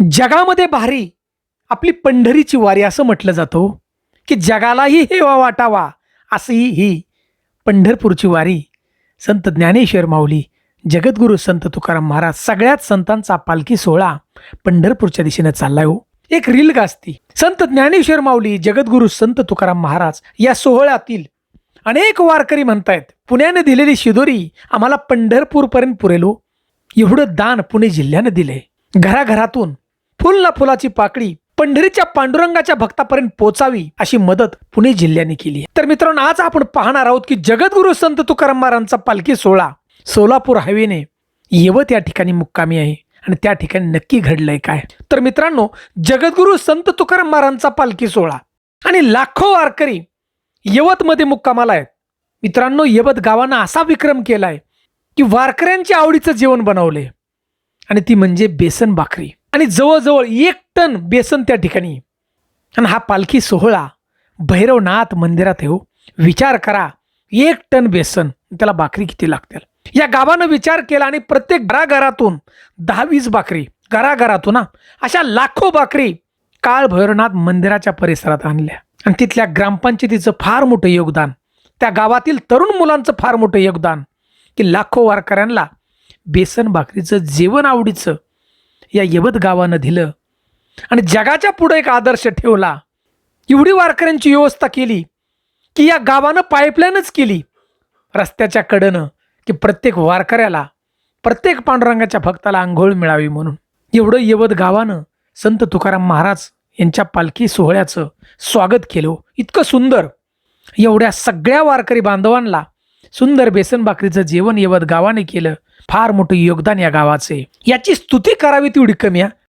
जगामध्ये भारी आपली पंढरीची वारी असं म्हटलं जातं की जगालाही हेवा वाटावा अशी ही पंढरपूरची वारी. संत ज्ञानेश्वर माऊली, जगद्गुरू संत तुकाराम महाराज, सगळ्याच संतांचा पालखी सोहळा पंढरपूरच्या दिशेने चाललाय हो. एक रील गाजती. संत ज्ञानेश्वर माऊली, जगद्गुरू संत तुकाराम महाराज या सोहळ्यातील अनेक वारकरी म्हणतायत, पुण्याने दिलेली शिदोरी आम्हाला पंढरपूरपर्यंत पुरेल हो. एवढं दान पुणे जिल्ह्याने दिले. घराघरातून फुल ना फुलाची पाकळी पंढरीच्या पांडुरंगाच्या भक्तापर्यंत पोचावी अशी मदत पुणे जिल्ह्याने केली. तर मित्रांनो, आज आपण पाहणार आहोत की जगद्गुरू संत तुकाराम महाराजांचा पालखी सोहळा सोलापूर हायवेने येवत या ठिकाणी मुक्कामी आहे आणि त्या ठिकाणी नक्की घडलंय काय. तर मित्रांनो, जगद्गुरू संत तुकाराम महाराजांचा पालखी सोहळा आणि लाखो वारकरी येवत मध्ये मुक्कामाला आहेत. मित्रांनो, येवत गावानं असा विक्रम केलाय की वारकऱ्यांच्या आवडीचं जेवण बनवले आणि ती म्हणजे बेसन भाकरी आणि जवळजवळ 1 टन बेसन त्या ठिकाणी. आणि हा पालखी सोहळा भैरवनाथ मंदिरात येऊ. विचार करा, 1 टन बेसन, त्याला भाकरी किती लागतील. या गावानं विचार केला आणि प्रत्येक घराघरातून 10-20 भाकरी, घराघरातून अशा लाखो भाकरी काळ भैरवनाथ मंदिराच्या परिसरात आणल्या. आणि तिथल्या ग्रामपंचायतीचं फार मोठं योगदान, त्या गावातील तरुण मुलांचं फार मोठं योगदान की लाखो वारकऱ्यांना बेसन भाकरीचं जेवण आवडीचं या येवत गावानं दिलं आणि जगाच्या पुढे एक आदर्श ठेवला. एवढी वारकऱ्यांची व्यवस्था केली की या गावानं पाईपलाईनच केली रस्त्याच्या कडेनं की प्रत्येक वारकऱ्याला, प्रत्येक पांडुरंगाच्या भक्ताला आंघोळ मिळावी म्हणून. एवढं येवत गावानं संत तुकाराम महाराज यांच्या पालखी सोहळ्याचं स्वागत केलं. इतकं सुंदर. एवढ्या सगळ्या वारकरी बांधवांना सुंदर बेसन भाकरीचं जेवण येवत गावाने केलं. फार मोठं योगदान या गावाचे. याची स्तुती करावी तेवढी कमी आहे.